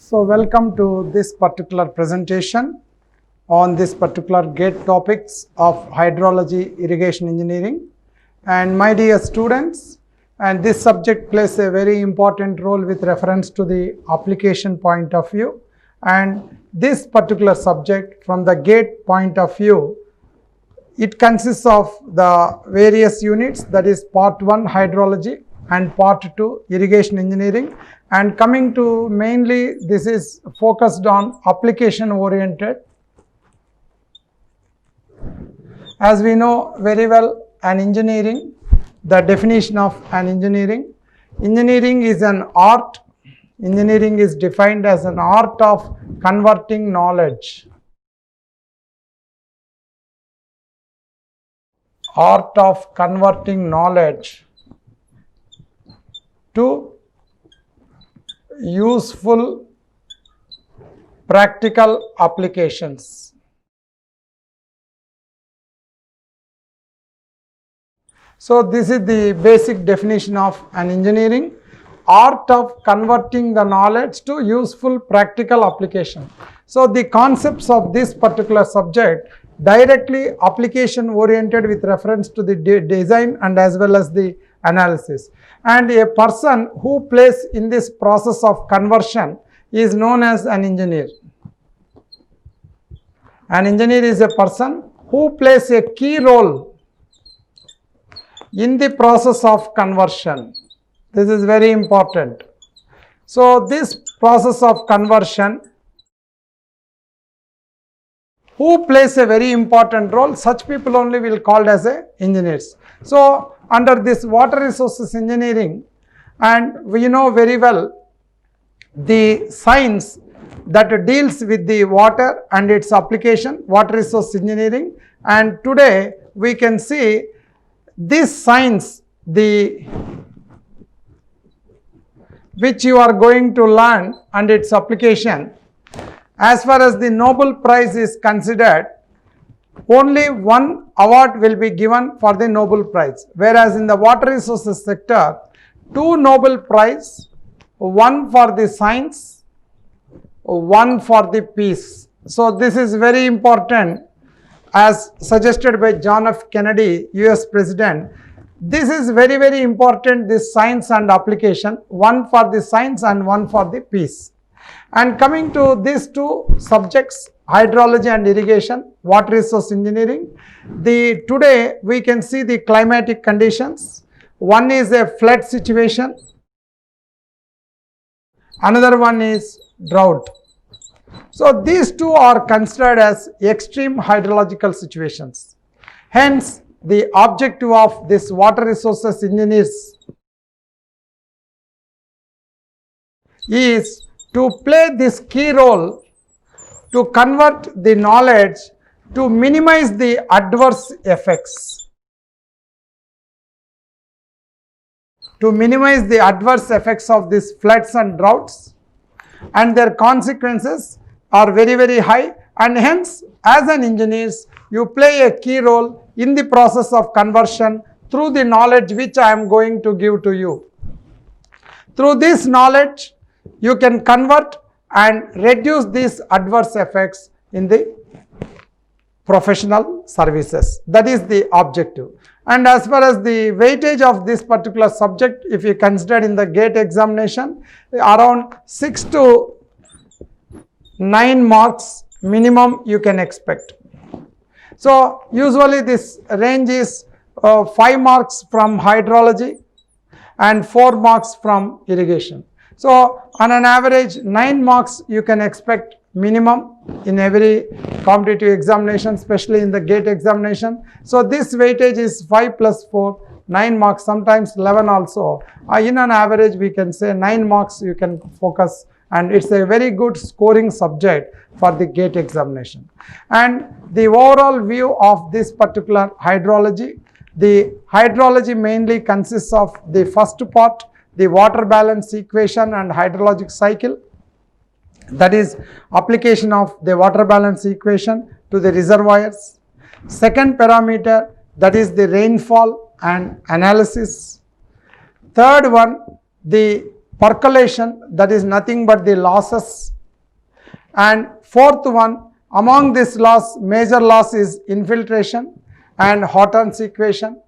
So welcome to this particular presentation on this particular GATE topics of hydrology irrigation engineering. And my dear students, and this subject plays a very important role with reference to the application point of view. And this particular subject from the GATE point of view, it consists of the various units, that is part 1 hydrology and part 2 irrigation engineering, and coming to mainly this is focused on application oriented. As we know very well, an engineering, the definition of an engineering is an art. Engineering is defined as an art of converting knowledge. Art of converting knowledge to useful practical applications. So this is the basic definition of an engineering: art of converting the knowledge to useful practical application. So the concepts of this particular subject directly application oriented with reference to the design and as well as the analysis. And a person who plays in this process of conversion is known as an engineer. An engineer is a person who plays a key role in the process of conversion. This is very important. So this process of conversion, who plays a very important role, such people only will called as engineers. So under this water resources engineering, and we know very well the science that deals with the water and its application, water resource engineering, and today we can see this science, which you are going to learn and its application. As far as the Nobel Prize is considered, only one award will be given for the Nobel Prize, whereas in the water resources sector, 2 Nobel Prize, one for the science, one for the peace. So this is very important, as suggested by John F. Kennedy, US President. This is very, very important, this science and application, one for the science and one for the peace. And coming to these 2 subjects, hydrology and irrigation, water resource engineering, today we can see the climatic conditions. One is a flood situation, another one is drought. So these 2 are considered as extreme hydrological situations. Hence, the objective of this water resources engineers is to play this key role to convert the knowledge to minimize the adverse effects. To minimize the adverse effects of these floods and droughts, and their consequences are very, very high, and hence as an engineer you play a key role in the process of conversion through the knowledge which I am going to give to you. Through this knowledge you can convert and reduce these adverse effects in the professional services. That is the objective. And as far as the weightage of this particular subject, if you consider in the GATE examination, around 6 to 9 marks minimum you can expect. So usually this range is 5 marks from hydrology and 4 marks from irrigation. So on an average 9 marks you can expect minimum in every competitive examination, especially in the GATE examination. So this weightage is 5 plus 4, 9 marks, sometimes 11 also. In an average we can say 9 marks you can focus, and it's a very good scoring subject for the GATE examination. And the overall view of this particular hydrology, the hydrology mainly consists of the first part, the water balance equation and hydrologic cycle, that is application of the water balance equation to the reservoirs. Second parameter, that is the rainfall and analysis. Third one, the percolation, that is nothing but the losses And fourth one, among this loss, major loss is infiltration and Horton's equation.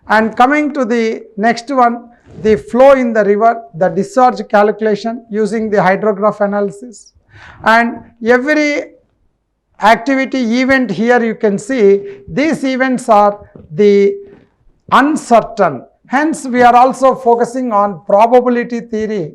And coming to the next one, the flow in the river, the discharge calculation using the hydrograph analysis. And every activity event here you can see, these events are the uncertain. Hence, we are also focusing on probability theory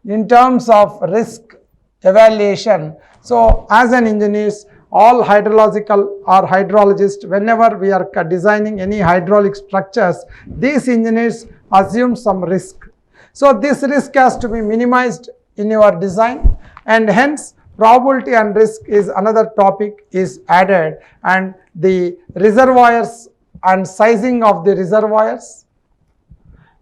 in terms of risk evaluation. So, as an engineers, all hydrological or hydrologists, whenever we are designing any hydraulic structures, these engineers assume some risk. So, this risk has to be minimized in your design, and hence probability and risk is another topic is added, and the reservoirs and sizing of the reservoirs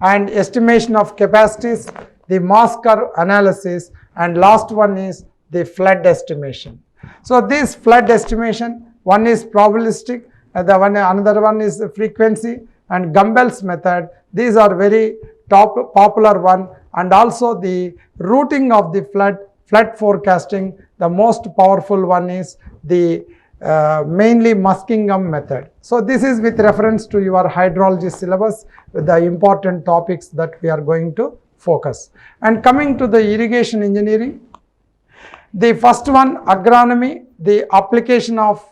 and estimation of capacities, the mass curve analysis, and last one is the flood estimation. So, this flood estimation, one is probabilistic, another one is frequency and Gumbel's method. These are very popular one, and also the routing of the flood forecasting. The most powerful one is the mainly Muskingum method. So, this is with reference to your hydrology syllabus with the important topics that we are going to focus. And coming to the irrigation engineering, the first one, agronomy, the application of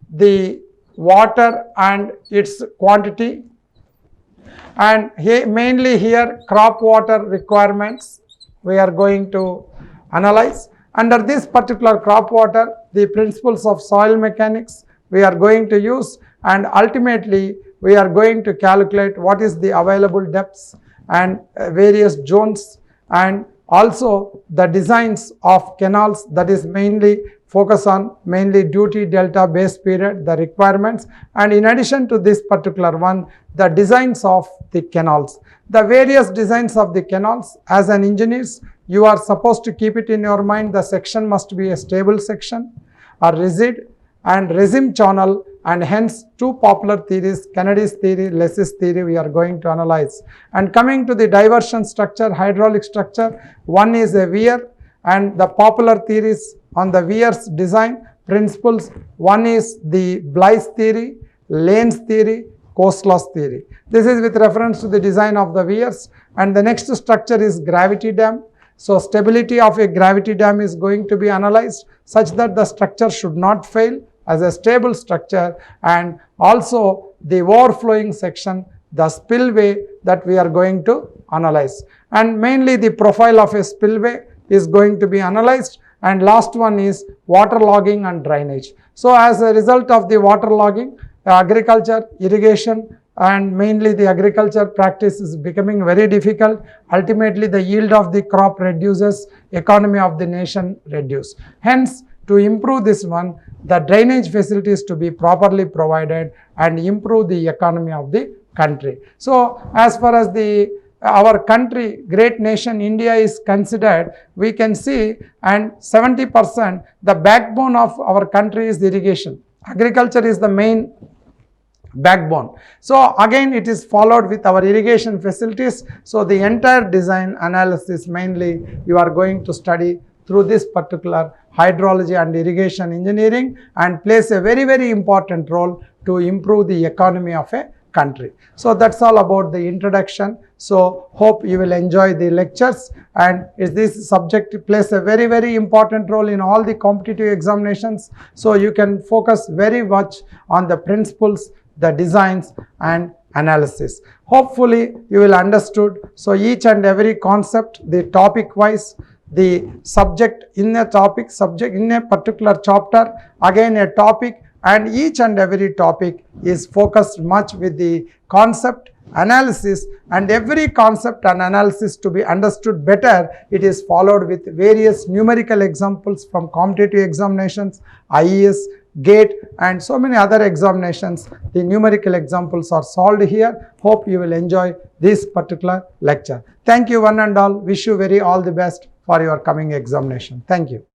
the water and its quantity, and mainly here crop water requirements we are going to analyze. Under this particular crop water, the principles of soil mechanics we are going to use, and ultimately we are going to calculate what is the available depths and various zones, and also the designs of canals, that is mainly focus on mainly duty, delta, base period, the requirements, and in addition to this particular one, the designs of the canals. The various designs of the canals, as an engineers, you are supposed to keep it in your mind. The section must be a stable section, a rigid and resim channel, and hence two popular theories, Kennedy's theory, Less's theory we are going to analyze. And coming to the diversion structure, hydraulic structure, one is a weir, and the popular theories on the weir's design principles, one is the Bly's theory, Lane's theory, Kosla's theory. This is with reference to the design of the weirs, and the next structure is gravity dam. So, stability of a gravity dam is going to be analyzed such that the structure should not fail as a stable structure, and also the overflowing section, the spillway that we are going to analyze, and mainly the profile of a spillway is going to be analyzed, and last one is water logging and drainage. So, as a result of the water logging, agriculture, irrigation, and mainly the agriculture practice is becoming very difficult. Ultimately, the yield of the crop reduces, economy of the nation reduce. Hence, to improve this one, the drainage facilities to be properly provided and improve the economy of the country. So, as far as our country, great nation India is considered, we can see, and 70% the backbone of our country is irrigation. Agriculture is the main backbone. So, again it is followed with our irrigation facilities. So, the entire design analysis mainly you are going to study through this particular hydrology and irrigation engineering, and plays a very, very important role to improve the economy of a country. So, that is all about the introduction. So, hope you will enjoy the lectures, and this subject plays a very, very important role in all the competitive examinations. So, you can focus very much on the principles, the designs and analysis. Hopefully, you will understood. So, each and every concept, the topic wise, the subject in a topic, subject in a particular chapter, again a topic, and each and every topic is focused much with the concept analysis, and every concept and analysis to be understood better, it is followed with various numerical examples from competitive examinations, IES, GATE, and so many other examinations. The numerical examples are solved here. Hope you will enjoy this particular lecture. Thank you one and all. Wish you all the best for your coming examination. Thank you.